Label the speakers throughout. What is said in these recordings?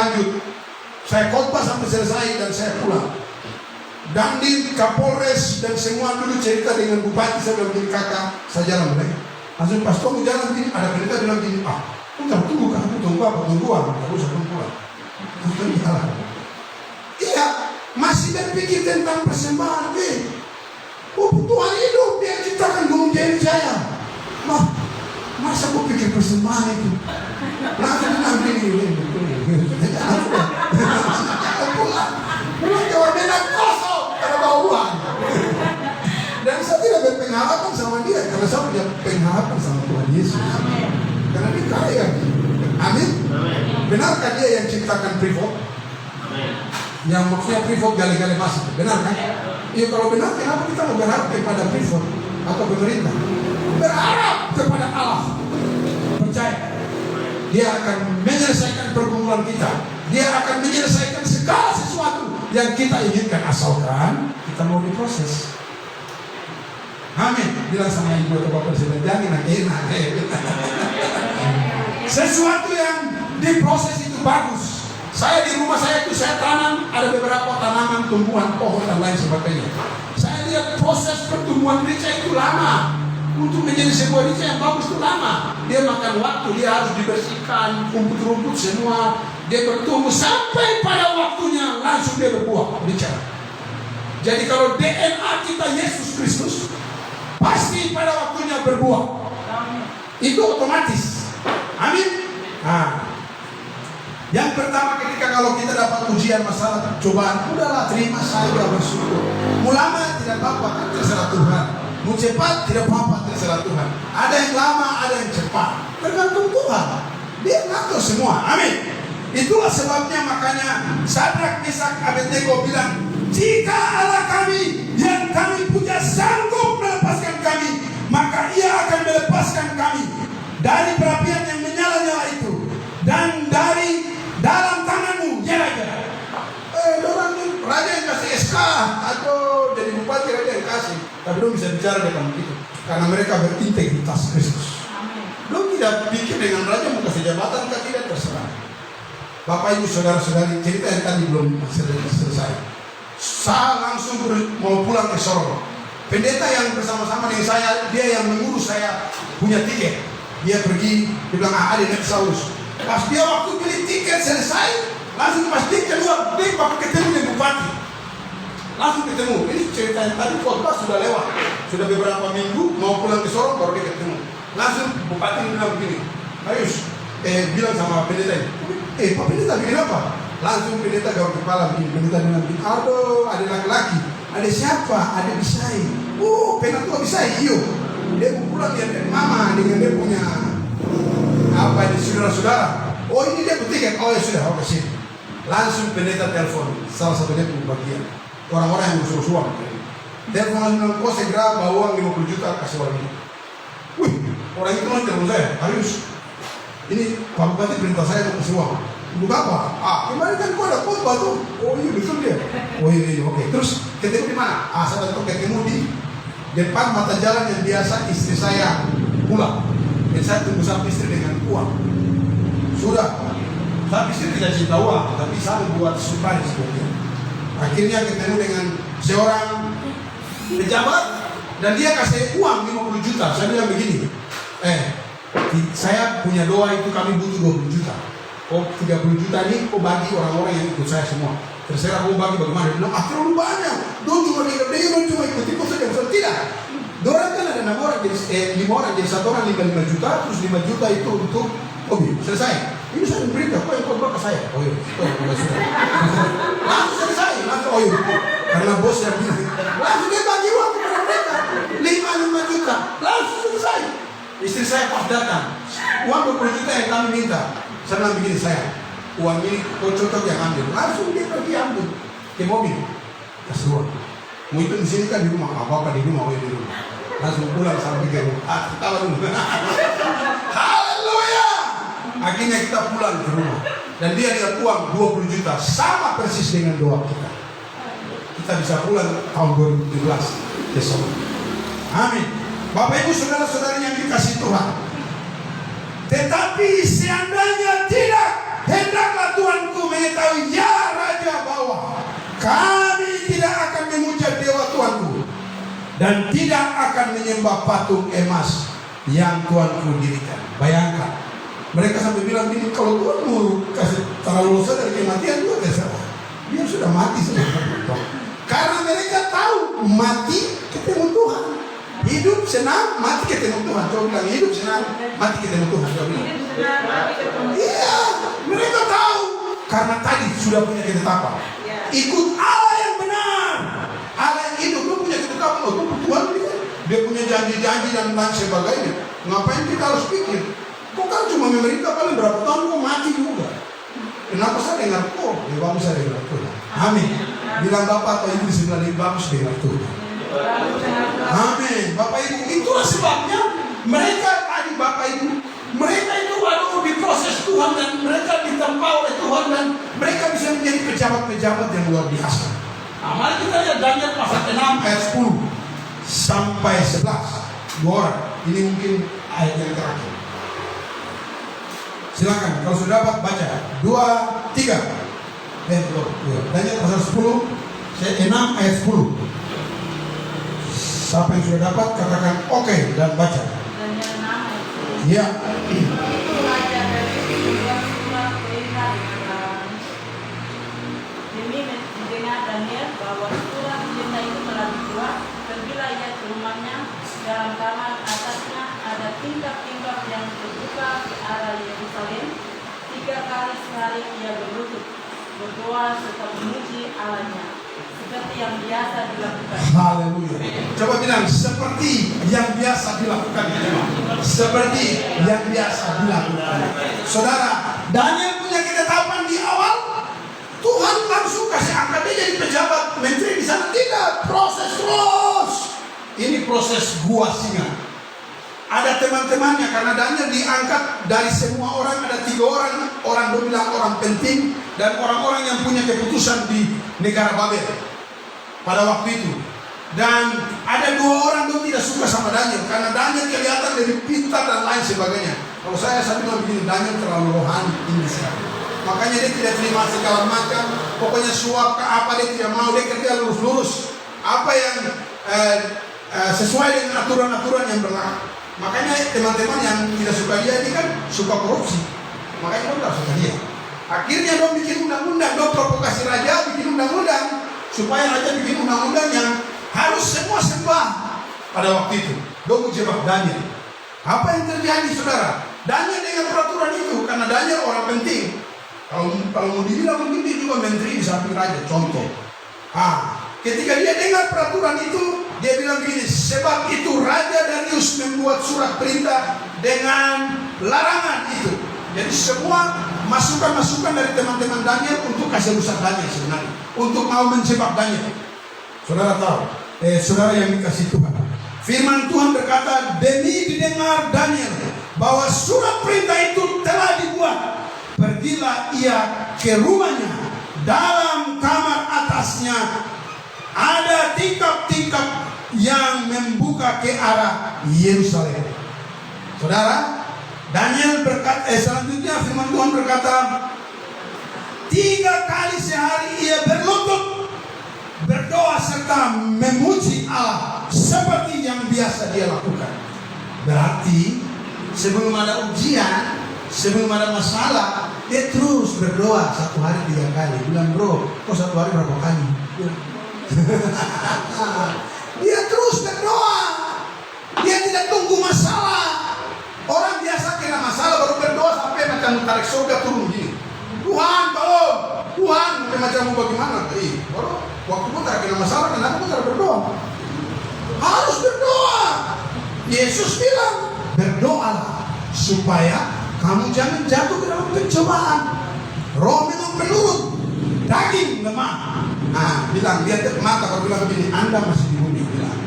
Speaker 1: lanjut. Saya khotbah sampai selesai dan saya pulang. Dandim, Kapolres dan semua dulu cerita dengan bupati. Saya bilang gini, kakak, saya jalan mulai. Langsung pas kamu jalan gini, ada pendeta bilang gini, tunggu kamu tunggu apa? Tungguan, kamu usah pulang. Langsung jalan. Iya, masih berpikir tentang persembahan. Tuhan hidup, dia ciptakan gunung jadi saya. Masa aku pikir persembahan itu? Langsung bilang gini, pulang jawab benar kosong karena bawa uang. Dan saya tidak berpengharapan sama dia, karena saya punya pengharapan sama Tuhan Yesus. Karena dia kaya. Amin. Benarkah dia yang ciptakan Freeport? Yang maksudnya Freeport gali-gali masuk, benar kan? Iya, kalau benar, kenapa kita mau berharap kepada Freeport atau pemerintah? Berharap kepada Allah. Percaya, dia akan menyelesaikan pergumulan kita. Dia akan menyelesaikan segala sesuatu yang kita inginkan, asalkan kita mau diproses. Amin. Bilang sama ibu atau bapak sudah jangan enak. Sesuatu yang diproses itu bagus. Saya di rumah saya itu saya tanam ada beberapa tanaman, tumbuhan, pohon dan lain sebagainya. Saya lihat proses pertumbuhan rica itu lama. Untuk menjadi sebuah rica yang bagus itu lama. Dia makan waktu, dia harus dibersihkan, rumput-rumput semua. Dia bertumbuh sampai pada waktunya langsung dia berbuah rica. Jadi kalau DNA kita Yesus Kristus, pasti pada waktunya berbuah. Itu otomatis. Amin. Yang pertama ketika kalau kita dapat ujian, masalah, cobaan, udahlah terima saja, bersyukur. Mau lama tidak apa-apa, kan terserah Tuhan. Mau cepat tidak apa-apa, terserah Tuhan. Ada yang lama, ada yang cepat, tergantung Tuhan. Dia ngatur semua. Amin. Itulah sebabnya makanya Sadrak, Mesak, Abednego bilang, jika Allah kami yang kami puja sanggup melepaskan kami, maka Ia akan melepaskan kami dari perapian yang menyala-nyala itu dan dari dalam tanganmu jera-jera. Orang ini raja yang kasih SK atau jadi bupati, raja yang kasih, tapi belum bisa bicara dengan begitu karena mereka berintegritas Kristus. Belum tidak pikir dengan raja mau kasih jabatan kan, tidak, terserah. Bapak ibu saudara-saudari, cerita yang tadi belum selesai. Saya langsung mau pulang ke Sorong. Pendeta yang bersama-sama dengan saya, dia yang mengurus saya punya tiket. Dia pergi, dia bilang ada naik Saulus. Pas dia waktu beli tiket selesai, langsung pas dia keluar, dia ketemu dengan bupati. Langsung ketemu. Ini cerita yang tadi khotbah sudah lewat. Sudah beberapa minggu mau pulang ke Sorong baru dia ketemu. Langsung bupati bilang begini, Ayus, bilang sama pendeta ini, Pak pendeta bikin apa? Langsung pendeta gawat kepala begini, pendeta bilang begini, aduh ada laki-laki, ada siapa? Ada Bisai. Penatua Bisai, iyo. Dia mau pulang dia dari mama dengan dia punya apa ini saudara-saudara. Oh ini dia petikan, oh ya sudah, oke sini. Langsung pendeta telepon salah satu dia punya bagian orang-orang yang musuh suam. Telepon langsung, kok segera bawa uang 50 juta kasih orang ini. Wih, orang itu langsung telepon saya, Arius. Ini Pak Bupati perintah saya untuk kasih uang. Untuk apa? Kemarin kan kau ada khotbah tuh. Oh iya betul dia. Oh iya, oke. Terus ketemu di mana? Saya tentu ketemu di depan mata jalan yang biasa istri saya pulang. Dan saya tunggu sampai istri dengan uang. Sudah. Tapi istri tidak cinta uang, tapi saya buat surprise sebetulnya. Akhirnya ketemu dengan seorang pejabat dan dia kasih uang 50 juta. Saya bilang begini, saya punya doa itu kami butuh 20 juta. 30 juta ini kok bagi orang-orang yang ikut saya semua. Terserah mau bagi bagaimana. Dia bilang, terlalu banyak. Don't cuma ikut saja. Tidak. Dorang kan ada 6 orang, jadi 5 orang, jadi 1 orang 5 juta, terus 5 juta itu untuk hobi. Selesai. Ini saya berita, kok yang khotbah ke saya? Oh iya, sudah. Langsung selesai, langsung karena bos yang bilang, langsung dia bagi uang kepada mereka. 5 juta, langsung selesai. Istri saya pas datang, uang 20 juta yang kami minta. Saya bilang begini, saya uang ini kau cocok yang ambil. Langsung dia pergi ambil ke mobil, kasih uang. Mau itu di sini kan di rumah, apa di rumah, di rumah. Langsung pulang sampai ke rumah. Ketawa dulu. Haleluya. Akhirnya kita pulang ke rumah dan dia lihat uang 20 juta sama persis dengan doa kita. Kita bisa pulang tahun 2017 besok. Amin. Bapak ibu saudara-saudari yang dikasih Tuhan. Tetapi seandainya tidak, hendaklah Tuanku dan tidak akan menyembah patung emas yang Tuanku dirikan. Bayangkan, mereka sampai bilang gini, kalau Tuhan mau kasih terlalu dosa dari kematian juga terserah. Dia sudah mati sudah. Karena mereka tahu mati ketemu Tuhan. Hidup senang, mati ketemu Tuhan. Coba bilang hidup senang, mati ketemu Tuhan. Coba bilang. Iya, mereka tahu karena tadi sudah punya ketetapan. Ikut Allah yang benar, Allah yang hidup. Dia punya ketetapan. Oh, Tuhan dia punya janji-janji dan lain sebagainya. Ngapain kita harus pikir? Kok kan cuma memerintah paling berapa tahun kok mati juga? Kenapa saya dengar kok? Ya bagus saya dengar Tuhan. Amin. Bilang Bapak atau Ibu di sebelah ini bagus dengar Tuhan. Amin. Bapak Ibu, itulah sebabnya mereka tadi Bapak Ibu, mereka itu diproses Tuhan dan mereka ditempa oleh Tuhan dan mereka bisa menjadi pejabat-pejabat yang luar biasa. Nah, mari kita lihat Daniel pasal 6 ayat 10 sampai 11. 2 orang. Ini mungkin ayat yang terakhir. Silakan kalau sudah dapat baca. 2, 3. Daniel pasal 10 6 ayat 10. Siapa yang sudah dapat katakan oke dan baca.
Speaker 2: Daniel 6 ayat 10.
Speaker 1: Iya.
Speaker 2: Demi mendengar Daniel bahwa surat perintah itu telah dibuat, pergilah ia ke rumahnya. Dalam kamar atasnya ada tingkap-tingkap yang terbuka ke arah Yerusalem. 3 kali sehari ia berlutut, berdoa serta memuji Allahnya, seperti yang biasa dilakukan.
Speaker 1: Haleluya. Coba bilang seperti yang biasa dilakukan. Seperti yang biasa dilakukan. Saudara, Daniel punya ketetapan di awal. Tuhan langsung kasih angkat dia jadi pejabat menteri di sana. Tidak, proses terus. Ini proses gua singa. Ada teman-temannya karena Daniel diangkat dari semua orang, ada 3 orang. Orang bilang orang penting dan orang-orang yang punya keputusan di negara Babel pada waktu itu. Dan ada 2 orang yang tidak suka sama Daniel karena Daniel kelihatan lebih pintar dan lain sebagainya. Kalau saya bilang begini, Daniel terlalu rohani tinggi sekali. Makanya dia tidak terima segala macam. Pokoknya suap ke apa dia tidak mau. Dia kerja lurus-lurus. Apa yang sesuai dengan aturan-aturan yang berlaku. Makanya teman-teman yang tidak suka dia ini kan suka korupsi. Makanya dia tidak suka dia. Akhirnya dia bikin undang-undang, dia provokasi raja bikin undang-undang supaya raja bikin undang-undang yang harus semua sembah pada waktu itu. Dia menjebak Daniel. Apa yang terjadi saudara? Daniel dengan peraturan itu karena Daniel orang penting. Kalau mau dibilang mungkin dia juga menteri di samping raja. Contoh. Ketika dia dengar peraturan itu, dia bilang begini, sebab itu Raja Darius membuat surat perintah dengan larangan itu. Jadi semua masukan-masukan dari teman-teman Daniel untuk kasih rusak Daniel sebenarnya, untuk mau menjebak Daniel. Saudara tahu, saudara yang dikasih Tuhan, firman Tuhan berkata, demi didengar Daniel bahwa surat perintah itu telah dibuat, pergilah ia ke rumahnya. Dalam kamar atasnya ada tingkap-tingkap yang membuka ke arah Yerusalem. Saudara, Daniel berkata, selanjutnya firman Tuhan berkata, 3 kali sehari ia berlutut, berdoa serta memuji Allah seperti yang biasa dia lakukan. Berarti sebelum ada ujian, sebelum ada masalah, dia terus berdoa 1 hari 3 kali. Bilang, bro, kok 1 hari berapa kali? Dia terus berdoa. Dia tidak tunggu masalah. Orang biasa kena masalah baru berdoa sampai macam tarik surga turun gini. Tuhan, tolong. Tuhan, macam mau bagaimana? Baru waktu pun tak kena masalah, kenapa pun tak berdoa? Harus berdoa. Yesus bilang, berdoalah supaya kamu jangan jatuh ke dalam pencobaan. Roh memang menurut, daging lemah. Bilang dia mata kalau bilang begini, Anda masih di bumi, bilang.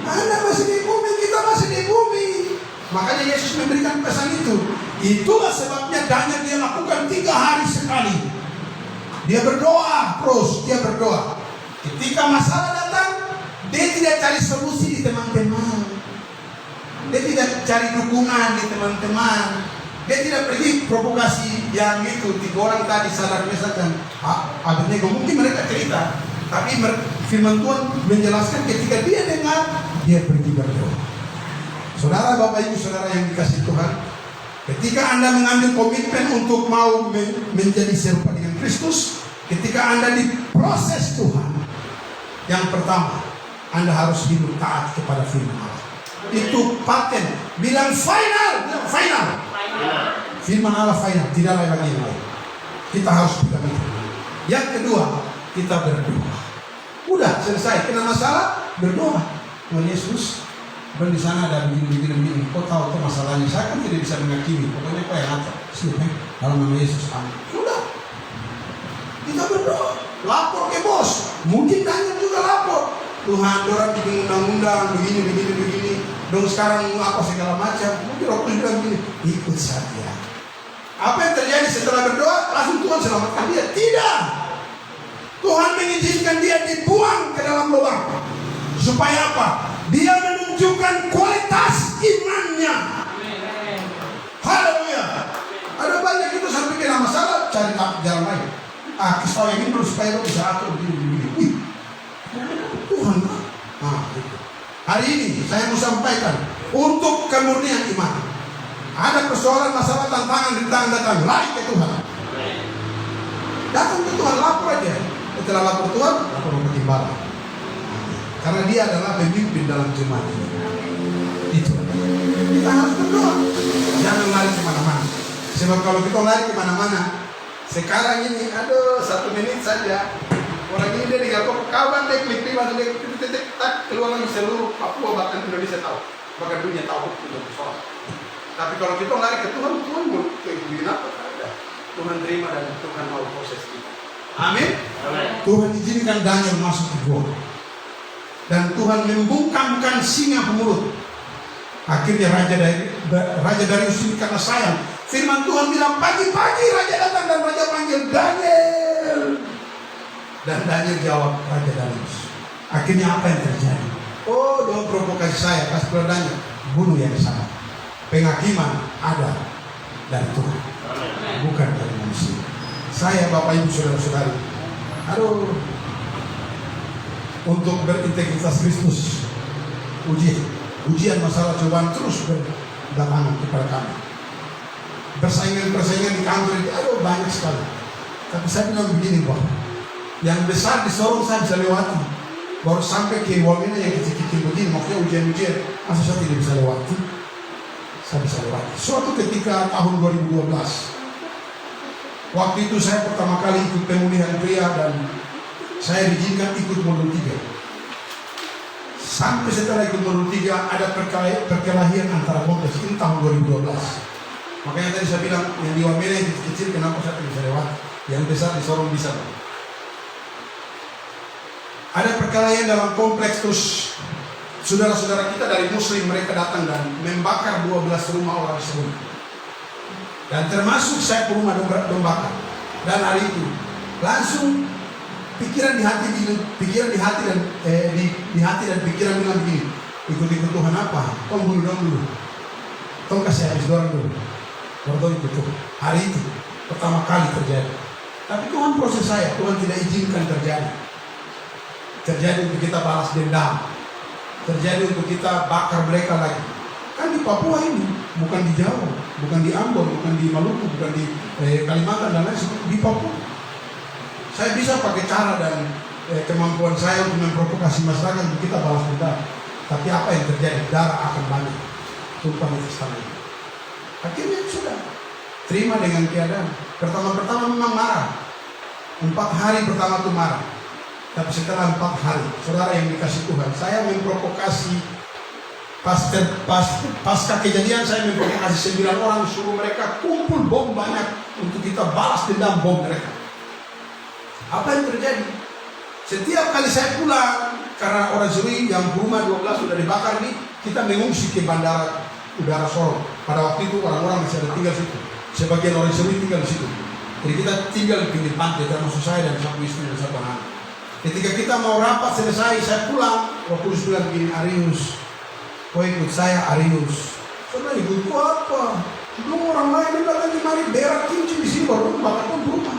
Speaker 1: Anda masih di bumi, kita masih di bumi. Makanya Yesus memberikan pesan itu. Itulah sebabnya Daniel dia lakukan 3 hari sekali. Dia berdoa terus, dia berdoa. Ketika masalah datang, dia tidak cari solusi di teman-teman. Dia tidak cari dukungan di teman-teman. Dia tidak pergi provokasi yang itu. 3 orang tadi sadar misalkan Abednego, mungkin mereka cerita, tapi firman Tuhan menjelaskan ketika dia dengar, dia pergi berdoa. Saudara, Bapak Ibu, saudara yang dikasihi Tuhan, ketika Anda mengambil komitmen untuk mau menjadi serupa dengan Kristus, ketika Anda diproses Tuhan, yang pertama, Anda harus hidup taat kepada firman Allah. Itu paten. Bilang final, bilang final. Firman Allah final, tidak ada lagi yang lain. Kita harus pegang itu. Yang kedua, kita berdoa. Udah selesai, kena masalah, berdoa. Oh Yesus, di sana ada begini. Kau tahu masalahnya? Saya kan tidak bisa menghakimi. Pokoknya kau yang atur. Siapa? Dalam nama Yesus. Amin. Sudah. Kita berdoa. Lapor ke bos. Mungkin Daniel juga lapor. Tuhan, orang bikin undang-undang begini. Dong sekarang apa segala macam. Mungkin waktu bilang begini, ikut saja. Apa yang terjadi setelah berdoa? Langsung Tuhan selamatkan dia. Tidak. Tuhan mengizinkan dia dibuang ke dalam lubang. Supaya apa? Dia menunjukkan kualitas imannya. Haleluya. Ada banyak itu sampai kena masalah, cari jalan lain. Kisah yang ini dulu supaya lo bisa atur begini. Tuhan. Gitu. Hari ini saya mau sampaikan untuk kemurnian iman. Ada persoalan, masalah, tantangan, rintangan datang, lari ke Tuhan. Datang ke Tuhan, lapor aja. Setelah lapor Tuhan, lapor ke timbalan. Karena dia adalah pemimpin dalam jemaat ini. Itu. Kita harus berdoa. Jangan lari kemana-mana. Sebab kalau kita lari kemana-mana, sekarang ini, 1 menit saja. Orang ini dia tinggal kawan, dia klik langsung dia keluar lagi seluruh Papua, bahkan Indonesia tahu. Bahkan dunia tahu itu soal. Tapi kalau kita lari ke Tuhan, Tuhan mau bikin apa? Tuhan terima dan Tuhan mau proses kita. Amin. Tuhan izinkan Daniel masuk ke gua. Dan Tuhan membungkamkan singa pemulut. Akhirnya Raja Darius ini karena sayang. Firman Tuhan bilang pagi-pagi Raja datang dan Raja panggil Daniel. Dan Daniel jawab Raja Darius. Akhirnya apa yang terjadi? Oh, doa provokasi saya, kasih kepada Daniel, bunuh yang sama. Penghakiman ada dari Tuhan, bukan dari manusia. Saya, Bapak Ibu, saudara-saudari, untuk berintegritas Kristus, ujian masalah cobaan terus berdatangan kepada kami. Persaingan di kantor itu, banyak sekali. Tapi saya bilang begini, Pak, yang besar di Sorong saya bisa lewati, baru sampai ke Wamena yang kecil-kecil begini, maksudnya ujian-ujian, masa saya tidak bisa lewati? Saya bisa lewati. Suatu ketika tahun 2012, waktu itu saya pertama kali ikut pemulihan pria dan saya diizinkan ikut modul 3. Sampai setelah ikut modul 3 ada perkelahian antara kompleks ini tahun 2012. Makanya tadi saya bilang yang di Wamena yang kecil kenapa saya tidak bisa lewati, yang besar di Sorong bisa. Ada perkelahian dalam kompleks, terus saudara-saudara kita dari Muslim mereka datang dan membakar 12 rumah orang tersebut. Dan termasuk saya ke rumah membakar. Dan hari itu langsung pikiran di hati dan di hati dan pikiran bilang begini, ikut-ikut Tuhan apa? Tolong bunuh dulu. Tolong kasih habis dorang dulu. Baru ikut Tuhan. Hari itu pertama kali terjadi. Tapi Tuhan proses saya, Tuhan tidak izinkan terjadi untuk kita balas dendam, terjadi untuk kita bakar mereka lagi. Kan di Papua ini, bukan di Jawa, bukan di Ambon, bukan di Maluku, bukan di Kalimantan dan lain sebagainya, di Papua. Saya bisa pakai cara dan kemampuan saya untuk memprovokasi masyarakat untuk kita balas dendam. Tapi apa yang terjadi? Darah akan banyak tumpah di istana ini. Akhirnya sudah terima dengan keadaan. Pertama memang marah. 4 hari pertama itu marah. Tapi setelah 4 hari, saudara yang dikasih Tuhan, saya memprovokasi pasca kejadian, saya memprovokasi 9 orang, suruh mereka kumpul bom banyak untuk kita balas dendam bom mereka. Apa yang terjadi? Setiap kali saya pulang, karena orang Zuri yang rumah 12 sudah dibakar ini, kita mengungsi ke bandara udara Sorong. Pada waktu itu orang-orang masih ada tinggal situ. Sebagian orang Zuri tinggal di situ. Jadi kita tinggal di pinggir pantai, termasuk saya dan satu istri dan satu anak. Ketika kita mau rapat selesai, saya pulang. Waktu itu bilang begini, Arius, kau ikut saya, Arius. Saudara ikut apa? Belum orang lain datang kemari berak kincing di sini baru bakar pun rumah,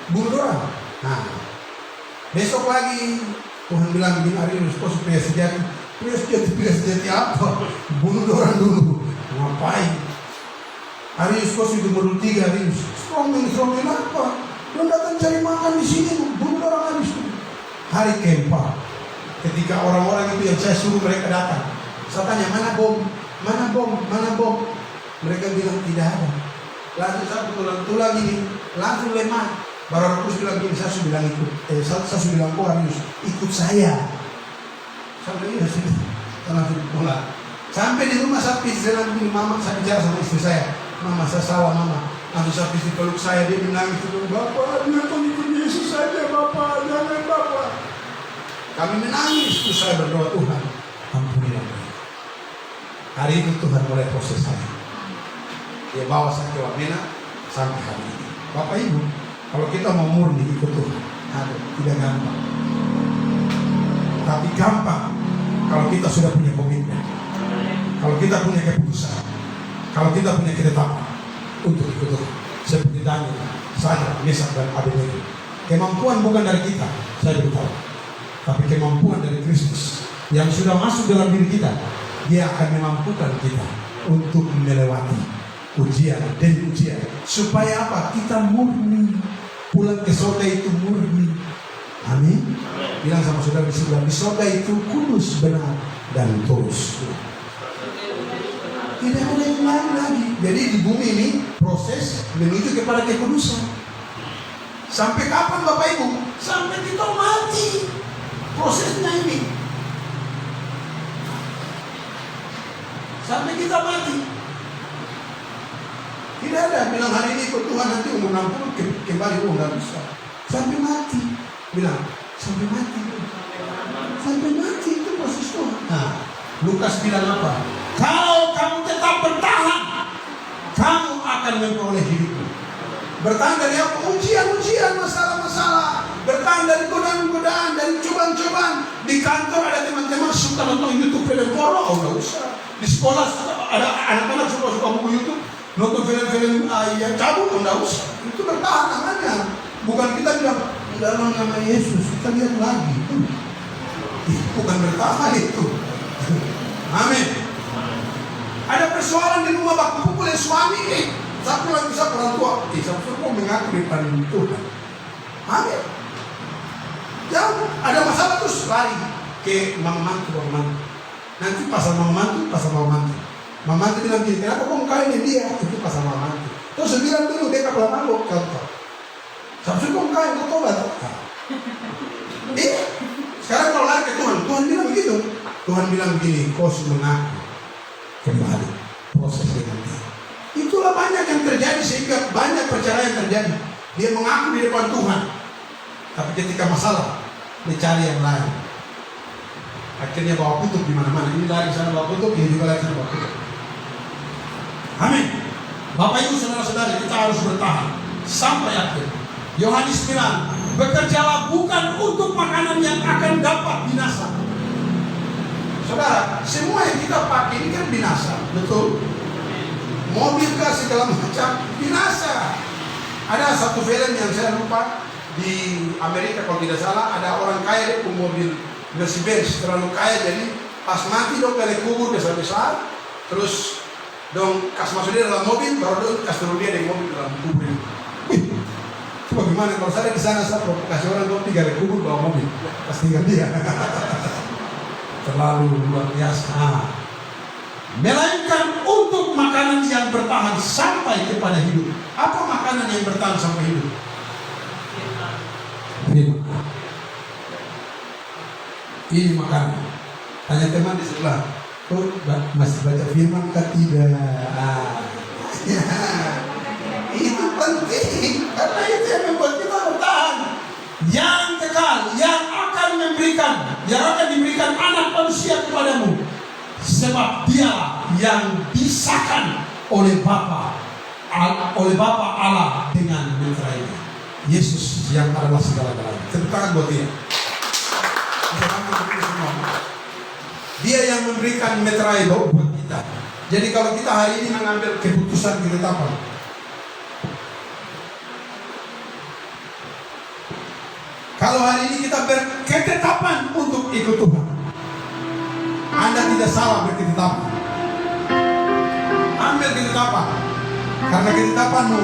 Speaker 1: bunuh orang. Nah, besok lagi Tuhan bilang begini, Arius, kau pria sejati. Pria sejati apa? Bunuh orang dulu. Ngapain? Arius, kau sudah umur 3, Arius. Strongman apa? Lu datang cari makan di sini, bunuh orang Arius. Hari keempat, ketika orang-orang itu yang saya suruh mereka datang, saya tanya, mana bom? Mana bom? Mana bom? Mereka bilang tidak ada. Langsung saya tulang-tulang ini, langsung lemah. Baru aku bilang gini, saya bilang ikut. Saya bilang, oh Arius, ikut saya. Saya bilang, iya sih. Saya langsung pulang. Sampai di rumah saya bilang begini, mama, saya bicara sama istri saya. Mama, saya salah mama. Langsung saya peluk saya, dia menangis. Bapak, dia kok ikut Yesus saja, Bapak. Jangan Bapak. Kami menangis, terus saya berdoa, Tuhan, ampunilah saya. Hari itu Tuhan mulai proses saya. Dia bawa saya ke Wamena sampai hari ini. Bapak Ibu, kalau kita mau murni ikut Tuhan, tidak gampang. Tapi gampang kalau kita sudah punya komitmen, kalau kita punya keputusan, kalau kita punya ketetapan untuk ikut Tuhan. Seperti Daniel, Sadrak, Mesak dan Abednego. Kemampuan bukan dari kita, saya beritahu, tapi kemampuan dari Kristus yang sudah masuk dalam diri kita. Dia akan memampukan kita untuk melewati ujian dan ujian. Supaya apa? Kita murni. Pulang ke surga itu murni. Amin. Bilang sama saudara di sebelah, di surga itu kudus, benar dan tulus. Tidak ada yang lain lagi. Jadi di bumi ini proses menuju kepada kekudusan. Sampai kapan Bapak Ibu? Sampai kita mati. Prosesnya ini. Sampai kita mati. Tidak ada bilang hari ini ikut Tuhan, nanti umur 60 kembali, nggak bisa. Sampai mati. Bilang sampai mati. Sampai mati itu proses Tuhan. Nah, Lukas bilang apa? Kalau kamu tetap bertahan, kamu akan memperoleh hidupmu. Bertahan dari apa? Ujian-ujian, masalah-masalah. Bertahan dari godaan-godaan, dari cobaan-cobaan. Di kantor ada teman-teman suka nonton YouTube film porno, nggak usah. Di sekolah ada anak-anak suka buku YouTube, nonton film-film yang cabut, nggak usah. Itu bertahan namanya. Bukan kita bilang dalam nama Yesus, kita lihat lagi. Bukan bertahan itu. Amin. Ada persoalan di rumah baku pukul suami. Satu lagi bisa orang tua. Satu kok mengaku di depan Tuhan. Amin. Jauh. Ada masalah terus lari ke mama mantu. Nanti pasal mama mantu. Mama mantu bilang gini, kenapa kau kawin dia? Itu pasal mama mantu. Terus bilang dulu dia kapal malu contoh. Sampai kau kawin kau tobat. Sekarang kalau lari ke Tuhan bilang begitu. Tuhan bilang begini, kau sudah mengaku kembali proses dengan dia. Itulah banyak yang terjadi, sehingga banyak perceraian terjadi. Dia mengaku di depan Tuhan, tapi ketika masalah dia cari yang lain. Akhirnya bawa kutub di mana-mana. Ini lari sana bawa kutub, ini juga lari sana bawa kutub. Amin. Bapak Ibu saudara-saudari, kita harus bertahan sampai akhir. Yohanes bilang, bekerjalah bukan untuk makanan yang akan dapat binasa. Saudara, semua yang kita pakai ini kan binasa, betul? Mobil kah segala macam binasa. Ada satu film yang saya lupa di Amerika kalau tidak salah, ada orang kaya dia punya mobil Mercedes terlalu kaya, jadi pas mati dong kali kubur besar-besar, terus dong kas masuk dia dalam mobil, baru dong kas turun dia di mobil dalam kubur. Itu bagaimana kalau saya di sana saya provokasi orang dong tinggal di kubur bawa mobil, pas tinggal dia. Terlalu luar biasa. Melainkan untuk makanan yang bertahan sampai kepada hidup. Apa makanan yang bertahan sampai hidup? Firman. Ini makanan. Tanya teman di sebelah, kok masih baca firman kah tidak? Ya, itu penting karena itu yang membuat kita bertahan. Yang kekal, yang akan diberikan anak manusia kepadamu, sebab Dialah yang disahkan oleh Bapa Allah dengan meterainya. Yesus yang adalah segala-galanya. Tepuk tangan buat dia. Dia yang memberikan meterai buat kita. Jadi kalau kita hari ini mengambil keputusan ketetapan, Kalau hari ini kita berketetapan untuk ikut Tuhan, Anda tidak salah berketetapan. Ambil ketetapan, karena ketetapanmu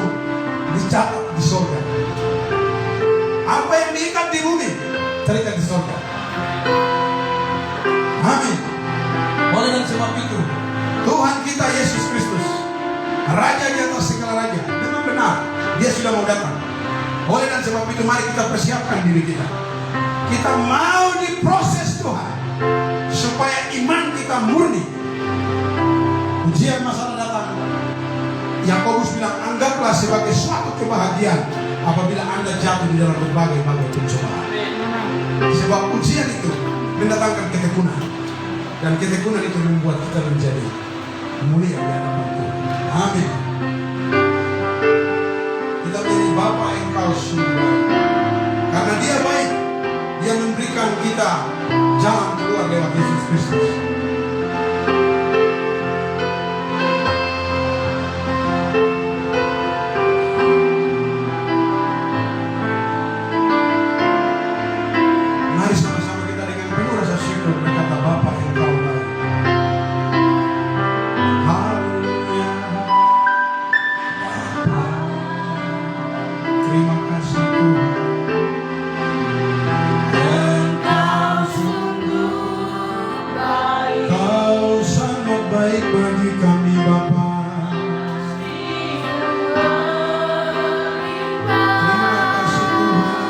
Speaker 1: dicatat di surga. Apa yang diikat di bumi terikat di surga. Amin. Oleh dan sebab itu, Tuhan kita Yesus Kristus, Raja di atas segala raja, memang benar Dia sudah mau datang. Oleh dan sebab itu, mari kita persiapkan diri kita. Kita mau diproses Tuhan supaya iman kita murni. Ujian masalah datang, Yakobus bilang, anggaplah sebagai suatu kebahagiaan apabila Anda jatuh di dalam berbagai pencobaan. Sebab ujian itu mendatangkan ketekunan, dan ketekunan itu membuat kita menjadi mulia di hadapan Tuhan. Amin. Kita menjadi Bapa Engkau sungguh baik, karena Dia baik. Dia memberikan kita jalan keluar lewat Yesus Kristus. Mari sama-sama kita dengan penuh rasa syukur berkata, Bapa Engkau baik. Haleluya. Bapa, terima kasih Tuhan. Kau sangat baik bagi kami Bapa. Terima kasih Tuhan.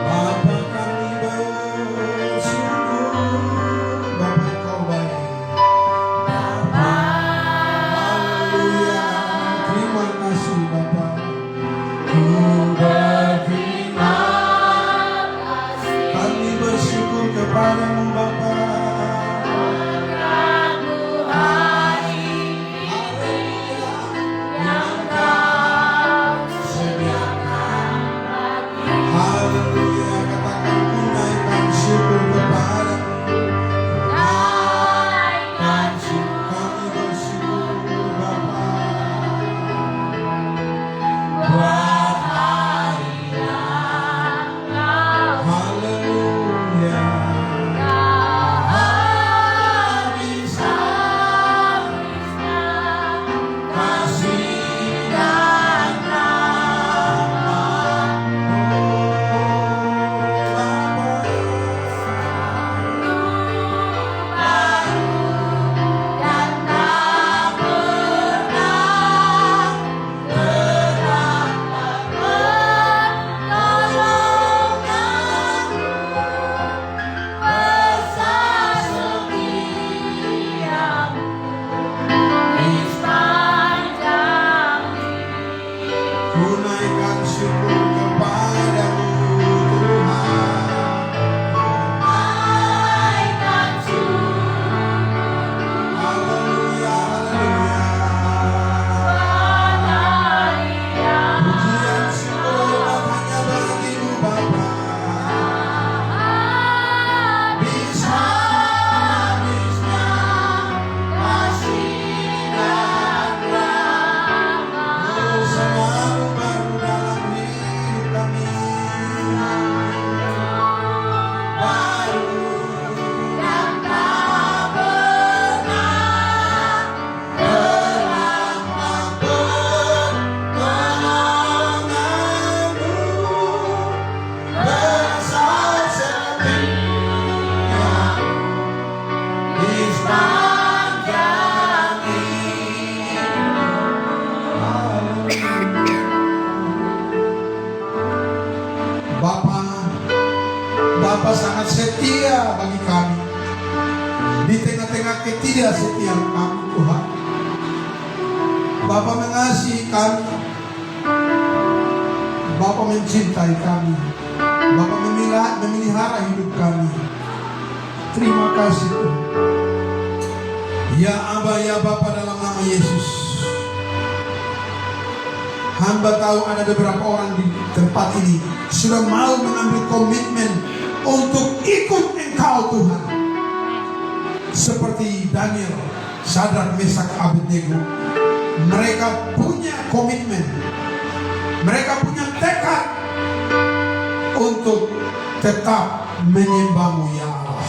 Speaker 1: Bapa kami bersyukur, Bapa Kau baik. Haleluya. Terima kasih Bapa. Kami bersyukur kepadamu Bapa. Haleluya, katakan ku naikkan syukur kepadamu. Kami bersyukur Bapa. Haleluya. Ku naikkan syukur kepadamu Tuhan. Haleluya, haleluya. Pujian syukur hanya bagimu Bapa. Bisma-bisma kasih dan rahmat selalu baru dalam hidup kami. Baru dan tak pernah terlambat pertolonganmu, besar setiamu di sepanjang hidup. Bapa sangat setia bagi kami di tengah-tengah ketidaksetiaan kami Tuhan. Bapa mengasihi kami, Bapa mencintai kami, Bapa memelihara hidup kami. Terima kasih Tuhan. Ya Aba, ya Bapa, dalam nama Yesus, hamba tahu ada beberapa orang di tempat ini sudah mau mengambil komitmen untuk ikut Engkau Tuhan. Seperti Daniel, Sadrak, Mesak, Abednego, mereka punya komitmen Mereka punya tekad untuk tetap menyembah-Mu ya Allah.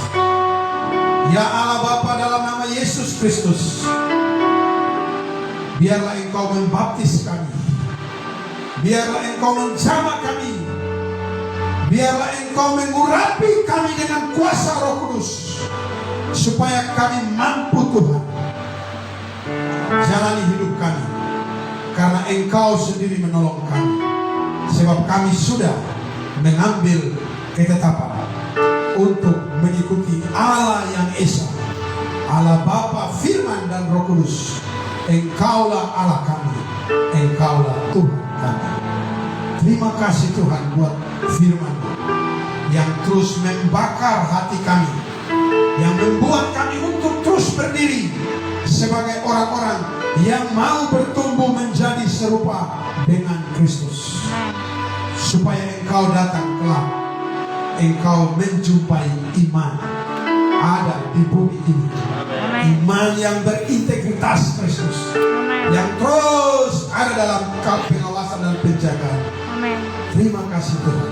Speaker 1: Ya Allah Bapa, dalam nama Yesus Kristus, biarlah Engkau membaptis kami, biarlah Engkau menjamah kami, biarlah Engkau mengurapi kami dengan kuasa Roh Kudus, supaya kami mampu Tuhan jalani hidup kami, karena Engkau sendiri menolong kami, sebab kami sudah mengambil ketetapan untuk mengikuti Allah yang Esa, Allah Bapa, Firman dan Roh Kudus. Engkaulah Allah kami, Engkaulah Tuhan kami. Terima kasih Tuhan buat Firman yang terus membakar hati kami, yang membuat kami untuk terus berdiri sebagai orang-orang yang mau bertumbuh menjadi serupa dengan Kristus, supaya Engkau datang kelak, Engkau menjumpai iman ada di bumi ini. Iman yang berintegritas Kristus, yang terus ada dalam pengawasan dan penjagaan. Terima kasih Tuhan.